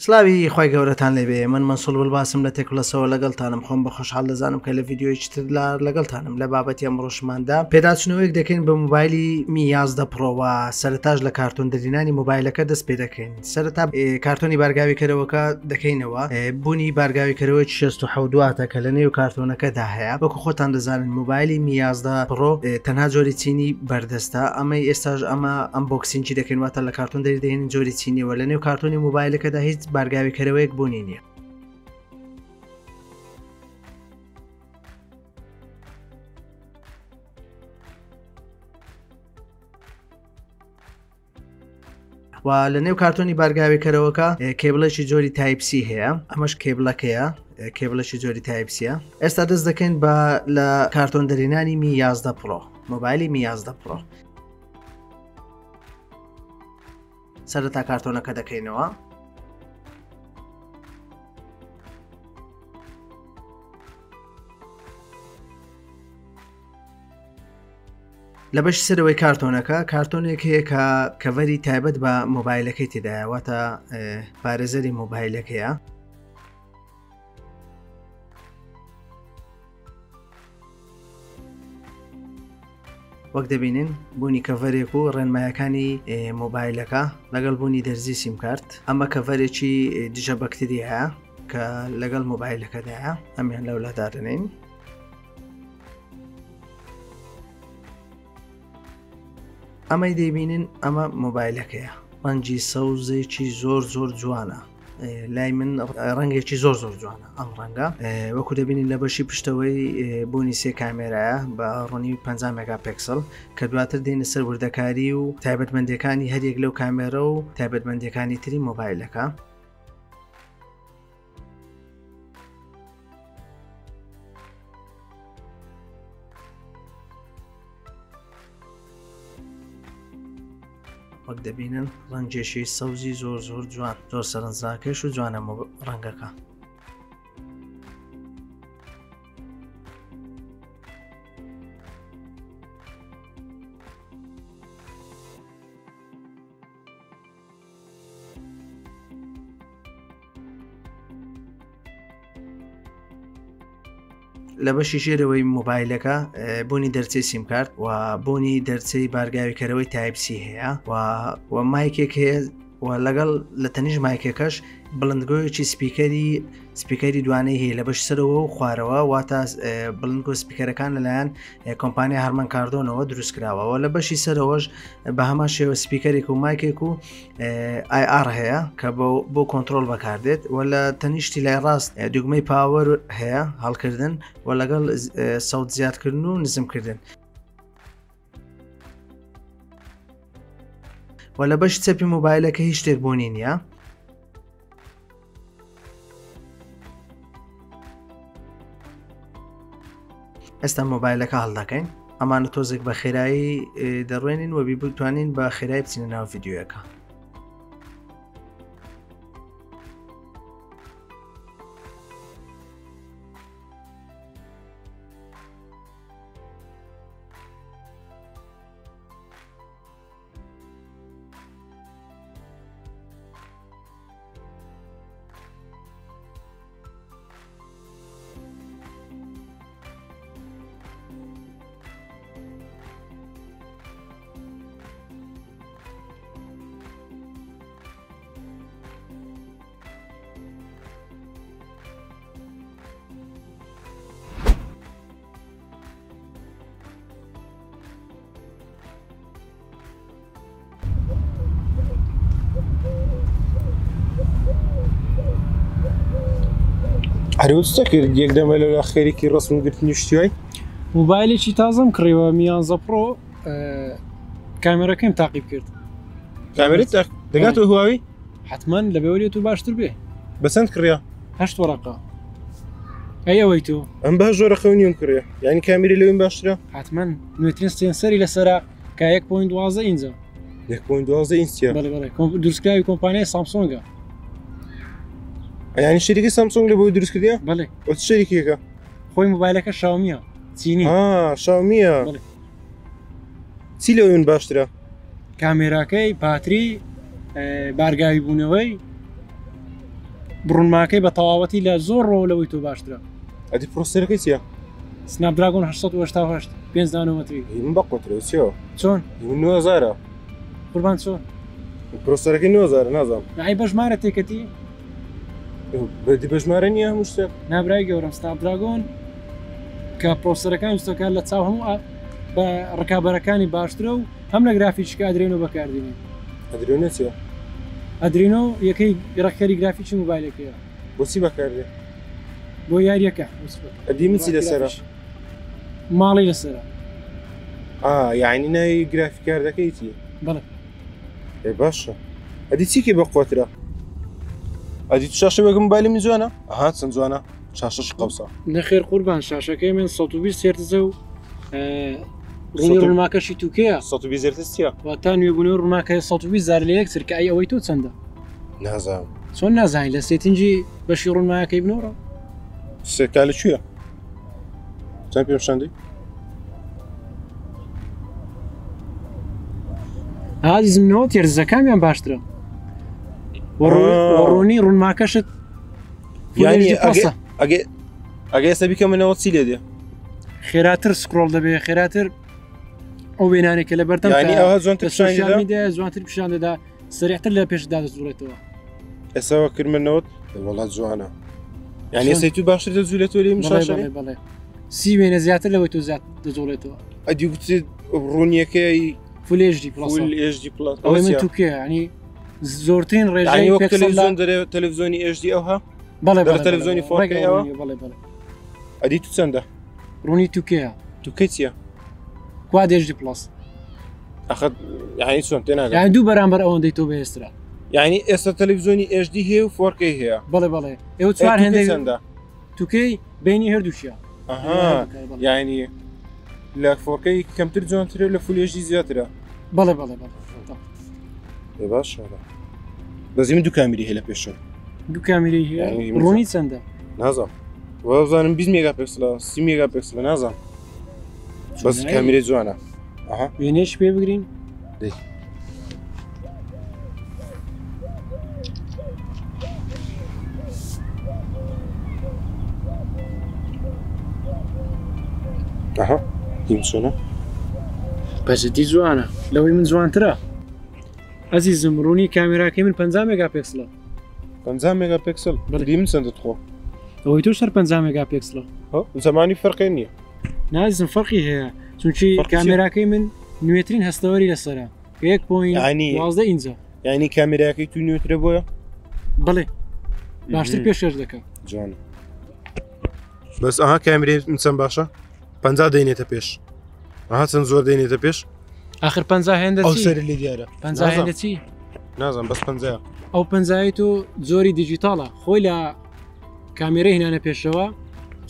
سلاوی خی گەورەتان لێبێ من مەسوول بڵباسم لە تێکلەسەوە لەگەڵتانم خۆم بە خۆشحاڵ دەزانم کە لە ڤیددیۆیتر لەگەڵتانم لە بابەتی ئەمڕۆژماندا پێداچنەوەیەک دەکەین بە موبایلی می 11 پرۆوە سەرتاش لە کارتۆن دەرینانی موبایلەکە دەست پێ دەکەین سەرتا کارتۆنی بارگاویکەرەوەکە دەکەینەوە بوونی بارگاویکەرەوە 16 دواتە کە لە نێو کارتۆنەکەدا هەیە وەکو خۆتان دەزانن موبایلی می 11 پرۆ تەنها جۆری چینی بەردەستە ئەمەی ئێستاژ ئەمە ئەم بۆکسینجی دەکەین واتە لە کارتۆن دەردەین جۆری چینیەوە لە نێو کارتۆنی موبایلەکەدا هیچ بارگاویکەرەوەیەک بوونی نییە. و لە نێو کارتۆنی بارگاویکەرەوەکە کێبڵێکی جۆری تایپسی هەیە ئەمەش کێبلەکەیە کێبلەشی جۆری تایپسیە ئێستا دەست دەکەین بە لە کارتۆن دەرینانی می 11 پرۆ مۆبایلی می 11 پرۆ سەرەتا کارتۆنەکە دەکەینەوە لە بەش سەرەوەی کارتۆنەکە کارتۆنێک هەیە کە کەڤەری تایبەت بە مۆبایلەکەی تێدایە واتە پارێزەری مۆبایلەکەیە وەک دەبینین بوونی کەڤەرێک و ڕێنمایەکانی مۆبایلەکە لەگەڵ بوونی دەرزی سیمکارت ئەمە کەڤەرێکی دژە بەکتری هەیە کە لەگەڵ مۆبایلەکەدایە ئەمیان لەولادارنین ئەمەی دەیبینن ئەمە مۆبایلەکەیە ڕەنگی سەوزێکی زۆر جوانە لای من ڕەنگێکی زۆر جوانە ئەم ڕەنگە وەکو دەبینین لە بەشی پشتەوەی بوونی سێ کامێرایە بە ڕۆنی 50 مگاپیکسل کە دواتر دێنە سەر وردەکاری و تایبەتمەندیەکانی هەرێک لەو کامێرە و تایبەتمەندیەکانی تری مۆبایلەکە وەک دەبینن ڕەنگێشی سەوزی زۆر جوان زۆر سەرنجڕاکێش و جوانە ڕەنگەکە لە بەشی ژێرەوەی مۆبایلەکە بوونی دەرچەی سیمکارت و بوونی دەرچەی بارگاویکەرەوەی تایپسی هەیە و مایکێک هەیە و لەگەڵ لە تەنیژ مایکەکەش بڵندگۆیەکی سپیکەری دوانەی هەیە لە بەش سەرەوە و خوارەوە واتە بڵندگۆ سپیکەرەکان لەلایەن کۆمپانیا هەرمان کاردۆنەوە دروستکراوەوە لە بەشی سەرەوەش بە هەمان شێوە سپیکەرێک و مایکێک و IR هەیە کە بۆ کۆنتترۆل بەکاردێت و لە تەنیشتی لای ڕاست دوگمەی پاوەر هەیە هەڵکردن و لەگەڵ سەوت زیادکردن و نزمکردن و لە بەش چەپی مۆبایلەکە هیچ شتێک بوونی نییە ئێستا مۆبایلەکە هەڵدەکەین ئەمانە تۆزێک بە خێرایی دەڕوێنین و بتوانین بە خێرایی بچینە ناو ڤیددیۆیەکە هەروستا کرد یەک دەمە لەلا خێرێکی ڕسم گرتنی شتیوای موبایلێکی تازەم کڕیوە می 11 پرۆ کامێرەکەم تاقیب کرد کامێرەت دەگاتەوە هواوی حتمما لە بێوەریێت و باشتر بێ بەسەند کڕیا 8 وەرەقە ئەوەی تۆ ئەم باش زۆرە خەونیم کڕە یعنی کامیری لەوین باشترە حتمما نوێترین سێنسەری لەسەرا کە 1.12 ئینجە 1.12 ئینچە دروستکراوی کۆمپانیای سامسۆنگە یعنی شەریکی سامسۆنگ لە بۆی دروستکردیە بەڵێ وە چ شەریکێکە خۆی مۆبایلەکە شاومیە چینی شاومیە چی لەوێن بڕونماکەی بە تەواوەتی لە زۆر ڕۆلەوەی تۆ باشترە. ئەدی پرۆسەرەکەی چییە؟ سنابدراگۆن 888 5 نانۆمەتری. من بەقۆترە چیەوە؟ چۆن؟ من 9000 قوربان چۆن؟ پرۆسەرەکەی 9000 نازانم. ئای بەژمارە تێکەتی؟ بەدی بەژمارە نییە هەموو شتێک؟ نابرای گەورم سنابدراگۆن کە پرۆسەرەکان وستەکان لە چاو هەموو بە ڕکابەرەکانی باشترە و هەم لە گرافیکە ئەدرێنۆ بەکاردێنێ. ئەدرێنە چییە؟ ئەدرێنۆ یەکەی ڕەکەری گرافیکی موبایلەکەیە. بۆچی بەکاردێ؟ بۆ یاریەکە ئەدی من چی لەسەرە؟ ماڵی لەسەرە. یعنی ناوی گرافیکاردەکەی چییە؟ بەڵێ. باشە. ئەدی چیکێ بەقۆترە؟ ئەدی تو شاشە وەکم موبایلی من جوانە؟ ئەها چەند جوانە؟ شاشەش قەوسە. نەخێر قوربان شاشەکەی من 120 هێرتزە و ڕوونی ڕوونماکەشی تووکەیە 120 هێرتز چییە؟ واتان نوێبوونەوە ڕوونماکە 120 زار لە یەکتر کە ئەی ئەوەی تۆ چەندە؟ نازانم. چۆن نازانین لە سێتنجی بەشی ڕوونماکەی بنەوەڕە؟ سێکا لەکوێیە؟ چەند پێم شاندی؟ ئازیزمنەوە تێرزەکامیان باشترە. ڕوونی ڕوونماکەشت ئەگە ئێستا بیکەمەوە چی لێ دێ؟ خێراتر سکرۆڵ دەبێ خێراتر ئەو وێنانێکە لە بەردەم جوانتر پیشان دەدا سریعتر لە پێشدا دەزوڵێتەوە. ئێساوە کردمەوەت وڵات جوانە. یعنی ئێستا تو باشتر دەزوولێتەوە لێ مشاشەی؟ بەڵێ. سی وێنە زیاتر لەوەی تۆ زیات دەزوڵێتەوە. ئەدی گوتێت ڕوونیەکەی فول HD پلس. ئەوەی من تووکەیە ینی زۆرترین ڕێژەی تەلەڤیزیۆن دەرێت تەلەڤیزیۆنی HD ئەوها؟ بەڵێ تەلەڤیزیۆنی 4K ئەوە؟ بەڵێ بەڵێ. ئەدی تو چەندە؟ ڕوونی تووکەیە. تووکەی چییە؟ کواد HD پلس. ئەخەت یعنی چۆن تێناگەم. یعنی دوو بەرامبەر ئەوەندەی تۆ بەهێزترە. یعنی ئێستا تەلەڤیزیۆنی HD هەیە و 4K هەیە؟ بەڵێ بەڵێ. ئێوە چوار هێندەی چەندە؟ تووکەی بینی هەردووشیە. یعنی لە 4K کەمتر جوانترە لە فول HD زیاترە؟ بەڵێ بەڵێ بەڵێ. باشە. بەزی من دوو کامیری هەیە لە پێشەوە. دوو کامیری هەیە. ڕوونی چەندە؟ نازانم. وەزانم 20 میگاپیکسلە 30 میگاپیکسلە نازانم. بەس کامیرەی جوانە. وێنەیەش پێ بگرین؟ دەی. هیم چۆنە؟ بەجددی جوانە. لەوەی من جوانترە. ئەزیزم ڕوونی کامێراکەی من 50 مێگاپیکسلە. 50 مێگاپیکسل؟ دی من چەندت خۆ؟ ئەوەی تۆ شەر 50 مێگاپیکسلە. زەمانی فەرقی نییە. نازم فەرقی هەیە چونکی کامێراکەی من نوێترین هەستەوەری لەسەرە 1.12 ئینچە. یعنی کامێراکەی تو نوێترە بۆیە؟ بڵێ باشتر پێشکەش دەکەم. جوانە. بەس ئەها کامێرەی من چەند باشە؟ 50 دەینێتە پێش. ئەها چەند زۆر دەینێتە پێش؟ آخر 50 هێندە ئەو سەری لێ دیارە. 50 هێندە چی؟ نازانم بەس 50. ئەو 50 تۆ زۆری دیجیتاڵە خۆی لە کامێرە هێنانە پێشەوە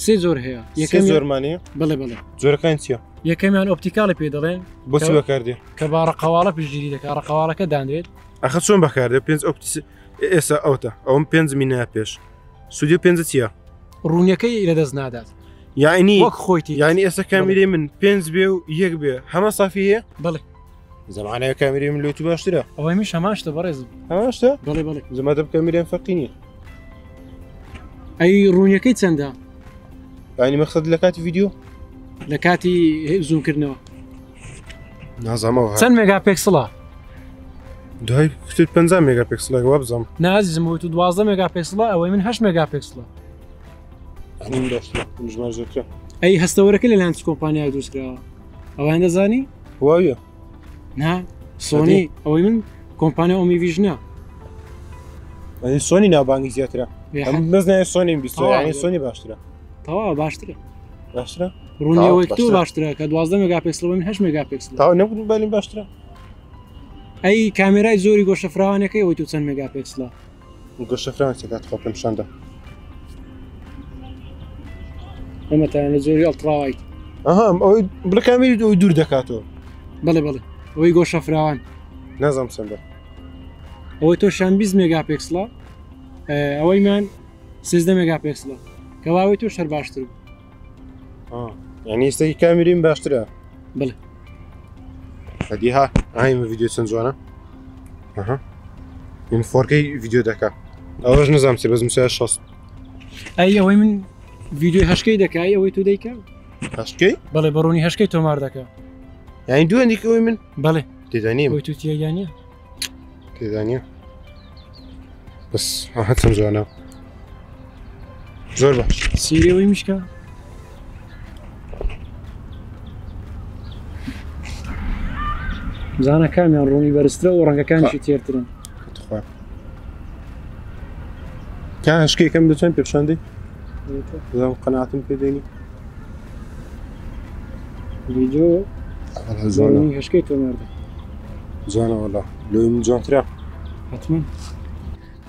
سێ زۆر هەیە. یەکەم زۆرمانەیە؟ بڵێ بڵێ. زۆرەکان چییە؟ یەکەمیان ئۆپتیکاڵی پێ دەڵێن. بۆچی بەکاردێ؟ کە با ڕقەواڵە پشتگیری دەکات ڕقەواڵەکە دانرێت. ئەخە چۆن بەکاردێ؟ 5 ئێستا ئەوتە ئەوم 5 مینە پێش. سودی 5 چییە؟ ڕوونیەکەی لەدەست نادات. یعنی وەک خۆیتی. یعنی ئێستا کامیرەی من 5 بێ و 1 بێ هەمە سافی هەیە؟ بڵێ. زەمانەیە کامیرەی من لێ تو باشترە. ئەوەی میش هەماشتە بەڕێزم. هەماشتە؟ بڵێ بڵێ. زەمادە کامیرەیان فەرقی نییە. ئەی ڕوونیەکەی چەندە؟ یعنی مەقسەد لە کاتی ڤیدیۆ؟ لە کاتی زوومکردنەوە. نازانمەوە. چەند مێگاپیکسڵە؟ دوای کتت 50 مێگاپیکسلە وا بزانم. نازیزم ئەوەی تو 12 مێگاپیکسڵە ئەوەی من 8 مێگاپیکسڵە. ئەنی باشترە ژمار زۆرترە. ئەی هەستەوەرەکە لە لایەن کۆمپانیای دروستکراوە. ئەوان دەزانی؟ واویە؟ نا سۆنی ئەوەی من کۆمپانیا ئۆمیڤیژنە. ئەنی سۆنی ناوبانگی زیاترە. ئەم بەزنایە سۆنیم بیستە یعنی سۆنی باشترە. تەواو باشترە. باشترە؟ ڕوونیەوەی تۆ باشترە کە 12 مێگاپیکسڵ من 8 مێگاپیکسڵ. تاوا نەبوو موبایلیم باشترە؟ ئەی کامێرای زۆری گۆشەفراوانەکەی ئەوەی تو چەند مێگاپیکسڵە؟ گۆشەفراوان چێکات خۆ پێم شاندا. ئەمەتان لە زۆری ئەڵتراوایت. ئەوەی بڵە کامیری ئەوی دوور دەکاتەوە. بڵێ بڵێ ئەوەی گۆشەفراوان. نازانم چەندە. ئەوەی تۆ 20 مێگاپیکسڵە ئەوەیمان 13 مێگاپیکسڵە کەواوی تۆ شەر باشتر بوو. یعنی ئێستاکی کامیریم باشترە؟ بڵێ. هەدی ها ئاهمە ڤیدیۆ چەند جوانە؟ این 4K ڤیدیۆ دەکات. ئەوەش نەزانم بەس موسای 60 ئەی ئەوەی من ڤیددیۆی هەشکەی دەکای ئەوەی تو دەیکە هەشکەی بەڵێ بەڕوونی هەشکەی تۆمار دەکە یانی دوێنێکەوەی من بەڵێ تێدانیم ئەوەی تو تیایانە تێدانە بەس هەچەند جوانە زۆر باش سیرەوەی میشکە زانە کامیان ڕوونی بەرزترە و ڕەنگەکانیشی تێرترن کا هەشکەیەکەم دەچەند پێشاندەی زانم قەناعەتم پێ دێنی ڤیدیۆ زۆرە هەشکەی تۆماردە جوانە وەڵا لۆی من جوانترا حتمما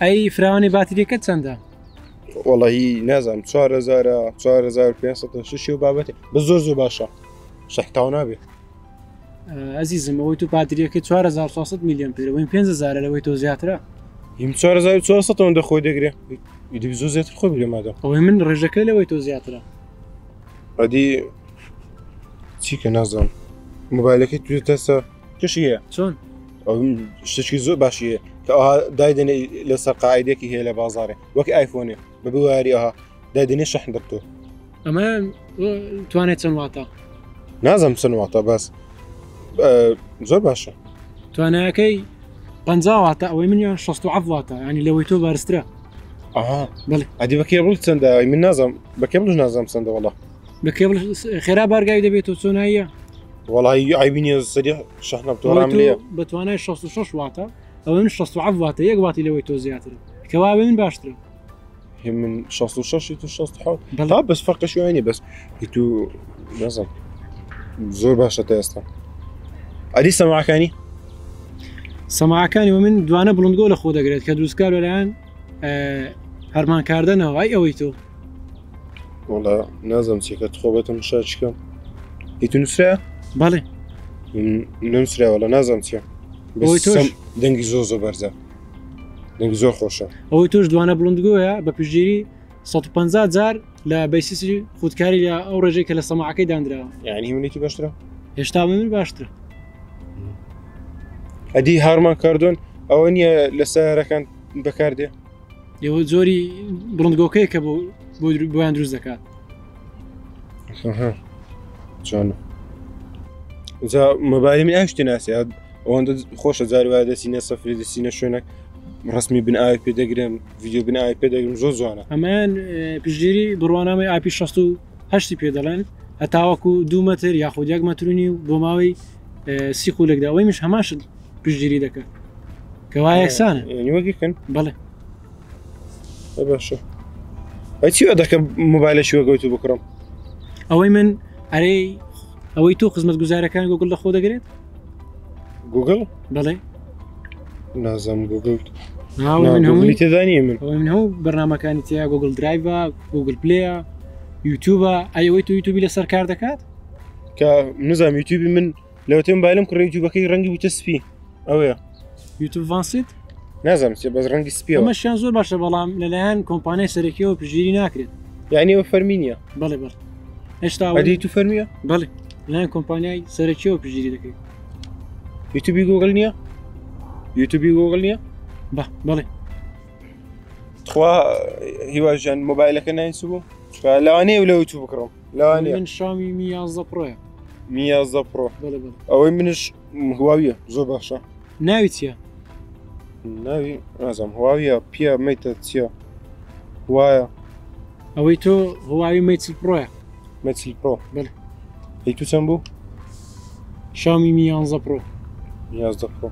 ئەی فراوانی باتریەکە چەندە وەڵی نازانم 4500 و بابەتی بە زۆر باشە شەحتاو نابێ ئەزیزم ئەوەی تو باتریەکە 4400 میلیۆن پێرەوەی 5000 لەوەی تۆ زیاترە هیم 4400 دەخۆی دەگرێ ئیدی زۆر زیاتر خۆی بگرێمادە ئەوەی من ڕێژەکە لەوەی تۆ زیاترە ڕەدی چیکە نازانم مۆبایلەکەی تو تەسە کشی هەیە چۆن ئەو شتێکی زۆر باشیە کە ئەوها دایدنێ لەسەر قاعدێکی هەیە لە بازارێ وەکی ئایفۆنێ بە بواری ئەها دایدنێ شەحن دەبتۆ ئەمە توانێت چەند واتە نازانم چەند واتە بەس زۆر باشە توانایەکەی 50 واتە ئەوەی منیان 67 واتە ینی لەوەی تۆ بارزترە ئاها بەڵێ ئەدی بە کێبڵ چەندە من نازانم بە کێبڵش نازانم چەندە وەڵا بە کێبڵ خێرا بارگای دەبێتەوە چۆناییە وەڵی عیبینیە سەری شەحنە بتۆڕام لێە بە توانای 66 واتە ئەوە من 67 واتە یەک واتی لەوەی تۆ زیاترە کەوا من باشترە من 66 تو 67 بەڵا بەس فەرقە شوێنی بەس تو نازانم زۆر باشە تا ئێستا ئەدی سەماعەکانی سەماعەکانی و من دوانە بڵندگۆ لە خۆ دەگرێت کە دروستکار لەلایەن هەرمانکاردنەوە ئای ئەوەی تۆ وەڵا نازانم چێکە خۆ بێتم شاچکەم هیت نووسرا بەڵێ نووسرا وەڵا نازانم چیە دەنگی زۆ بەرزە دەنگی زۆر خۆشە ئەوەی تۆش دوانە بڵندگۆیە بە پشتگیری 150 جار لە بەیسیسی خودکاری لە ئەو ڕێژەی کە لە سەماعەکەی دانراوە یعنی منێتی باشترە هێشتا من باشترە ئەدی هارمان کاردۆن ئەوە نییە لە سیارەکان بەکاردێ ئێوە زۆری بڵندگۆکەیە کە بۆیان دروست دەکات چۆن جا مۆبایلی من ئاشتی ناسی ئەوەندە خۆشە جاری وایە دەسینە سەفری دەسینە شوێنێک ڕسمی بن ئاوی پێ دەگرم ڤیدیۆ بن ئاوی پێ دەگرم زۆر جوانە ئەمان پشتگیری بڕوانامەی ئاپی 68 پێ دەڵێن هەتاوەکو 2 مەتر یاخود 1 مەترونی بۆ ماوەی 30 خولێکدا ئەوەی مش هەماش پشتگیری دەکات کەوا یەکسانە وەگیکەن بەڵێ باشە ئەچی دەکە مۆبایلەشی وەگەوت و بکڕم ئەوەی من ئەرەی ئەوەی تۆ خزمەت گوزارەکان گوگل لە خۆ دەگرێت گوگل بەڵێ نازم گوگل هەمووی تێدانی من ئەوەی من هەموو بەرنامەکانی تیا گوگل درایڤە گوگل پلەیە یوتیوبە ئەوەی تو یوتیوبی لەسەر کار دەکات کە نزانام یوتیوبی من لەوتێم مۆبایلم کڕی یوتیوبەکەی ڕەنگی وتە سپی ئەوەیە یوتیوب ڤانسیت نازانم چێ بەس ڕەنگی سپیەوە ئەمەشیان زۆر باشە بەڵام لەلایەن کۆمپانیای سەرەکیەوە پشتگیری ناکرێت یعنی ئەوە فەرمینیە بەڵێ بەڵێ هێشتا ئەدی تو فەرمیە بەڵێ لەلایەن کۆمپانیای سەرەکیەوە پشتگیری دەکەیت یوتیوبی گوگل نییە یوتیوبی گوگل نییە بەڵێ خوا هیواژیان مۆبایلەکە نایسو بوو لەوانەیە لە یوتیوب بکڕم لەوانەیە من شامی می 11 پرۆیە می 11 پرۆ بەڵێ ئەوەی منش هواویە زۆر باشە ناوی چییە ناوی نازانم هواویە پیە مەیتە چییە وایە ئەوەی تۆ هواوی مەیچل پرۆیە مەچل پرۆ بەڵێ هی تو چەند بوو شامی می 11 پرۆ 11 پرۆ